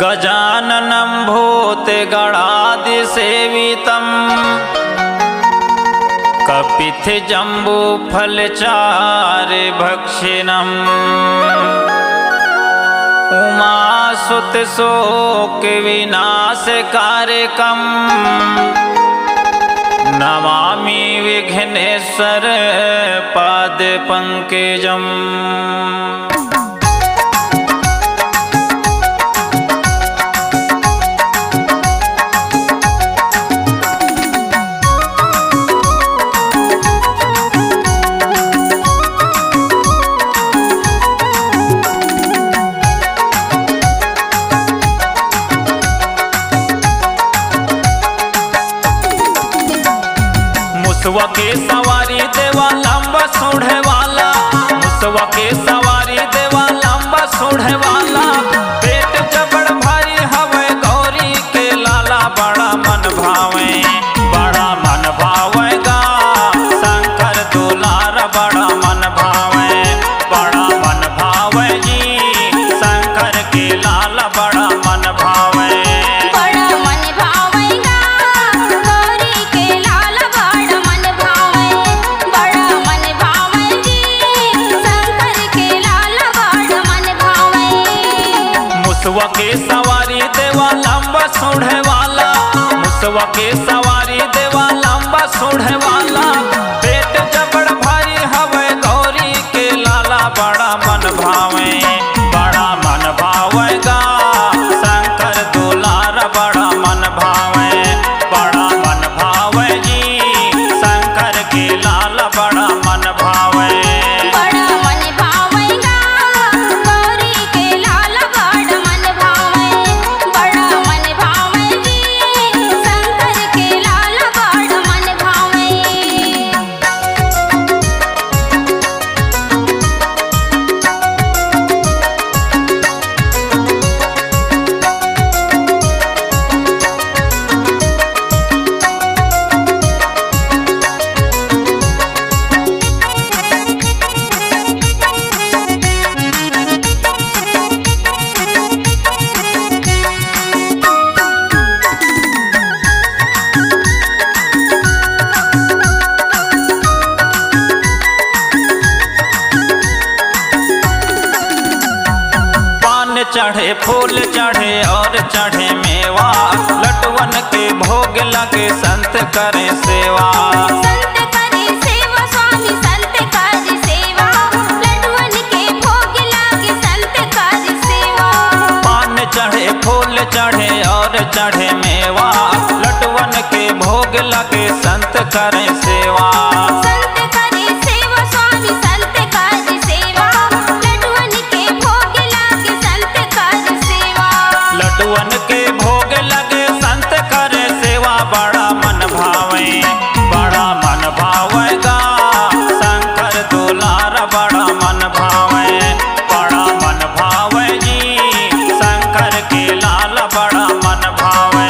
गजाननं भूतगणादिसेवितं कपित्थजम्बूफलचारुभक्षिणम् उमासुतशोकविनाशकारकम् नमामि विघ्नेश्वर पादपङ्कजम्। मुसवा के सवारी देवा लंबा सूढ़े वाला, मुसवा के सवारी देवा लंबा सूढ़े वाला। पेट जबड़ भारी हवे गौरी के लाला, बड़ा मन भावे बड़ा मन भावेगा शंकर दुलार, बड़ा मन भावे बड़ा मन भावे जी शंकर के लाला, बड़ा मन भावे। मुसवा के सवारी देवा लंबा सूढ़े वाला, मुसवा के सवारी देवा लंबा सूढ़े वाला। पेट जबड़ भारी हवे गौरी के लाला, बड़ा मन भावे बड़ा मन भावेगा शंकर दुलार, बड़ा मन भावे बड़ा मन भावे जी शंकर के लाला, बड़ा मन भावे। चढ़े फूल चढ़े और चढ़े मेवा, लटवन के भोग लगे संत करे सेवा। संत करे सेवा स्वामी संत करे सेवा, लटवन के भोग लगे संत करे सेवा। पान चढ़े फूल चढ़े और चढ़े मेवा, लटवन के भोग लगे संत करे सेवा। लटवन के भोग लगे संत करे सेवा, बड़ा मन भावे बड़ा मन भावेगा शंकर दुलार, बड़ा मन भावे बड़ा मन भावे जी शंकर के लाला, बड़ा मन भावे।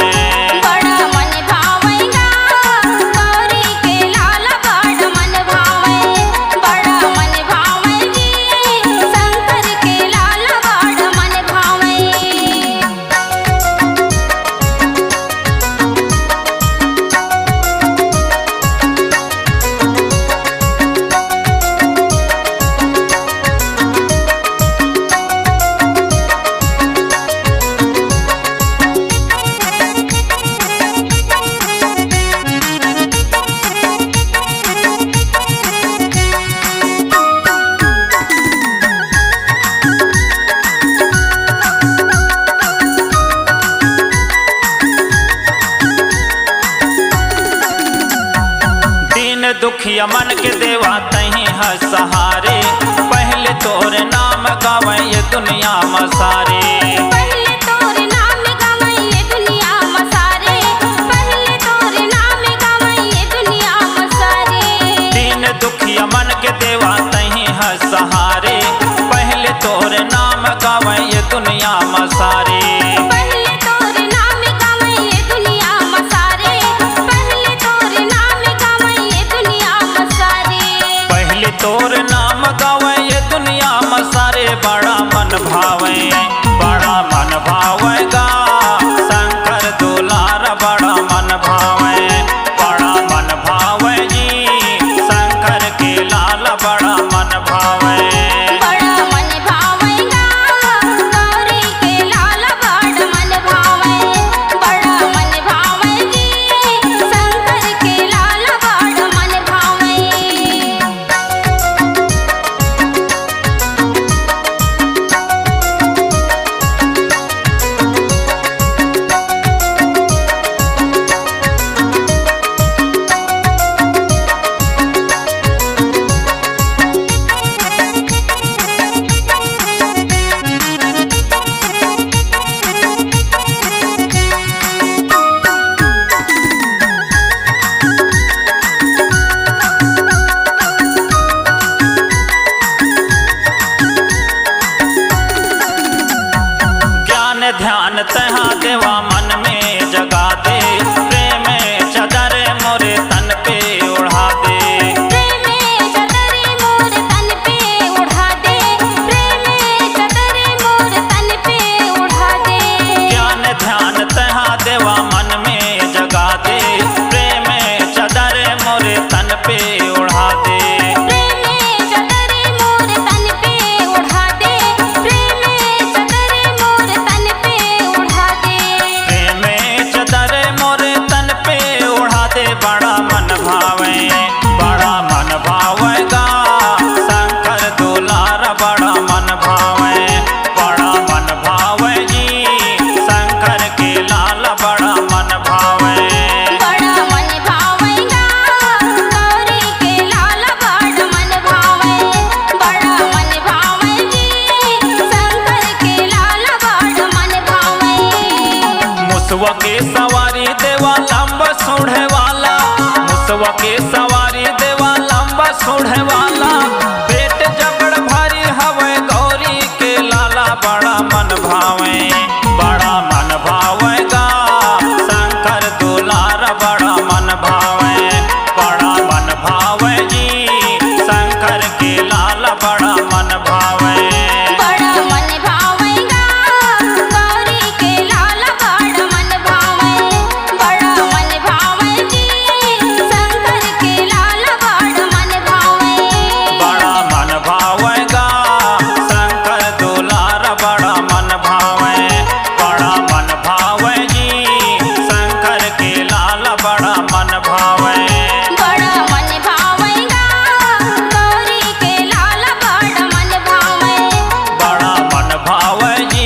दुखिया मन के देवा तही है सहारे, पहले तोरे नाम गावे ये दुनिया मसारे। पहले तोरे नाम गावे ये दुनिया मसारे, पहले तोरे नाम गावे ये दुनिया मसारे। दीन दुखिया मन के देवा तही है सहारे, पहले तोरे नाम गावे ये दुनिया मसारे। तोर नाम गावे ये दुनिया मसारे, बड़ा मन भावे बड़ा मन भावेगा ध्यान तहा देवा मन में जगा दे, प्रेम चादर मोरे तन पे उड़ा दे। प्रेम चादर मोर तन पे उड़ा दे, प्रेम चादर मोर तन पे उड़ा दे। ज्ञान ध्यान तहा देवा मन में जगा दे, प्रेम चादर मोरे तन पे उड़ा दे। प्रेम चादर मोर तन पे उड़ा दे, प्रेम चादर मोर तन पे उड़ा दे। प्रेम चादर मोरे तन पे उड़ा दे, बड़ा मन भावे, बड़ा मन भावेगा शंकर दुलार, बड़ा मन भावे, बड़ा मन भावे जी शंकर के लाल, बड़ा मन भावे। बड़ा मन भावेगा गौरी के लाल, बड़ा मन भावे, बड़ा मन भावे जी शंकर के लाल, बड़ा मन भावे। मुसवा के सवारी देवा लंबा सूढ़े वाला, मुसवा के सवारी देवा लंबा सूढ़े वाला, पेट जबड़ भारी हवे गौरी के लाला, बड़ा मन भावे, बड़ा मन भावेगा शंकर दुलार, बड़ा मन भावे, बड़ा मन भावे जी शंकर के लाल, बड़ा मन भावे। बड़ा मन भावेगा गौरी के लाल, बड़ा मन भावे, बड़ा मन भावे जी शंकर के लाल, बड़ा मन भावे। बड़ा मन भावेगा शंकर दुलार, बड़ा मन भावे, बड़ा मन भावे जी शंकर के लाल, बड़ा मन भावे। बड़ा मन भावेगा गौरी के लाल, बड़ा मन भावे, बड़ा मन भावे जी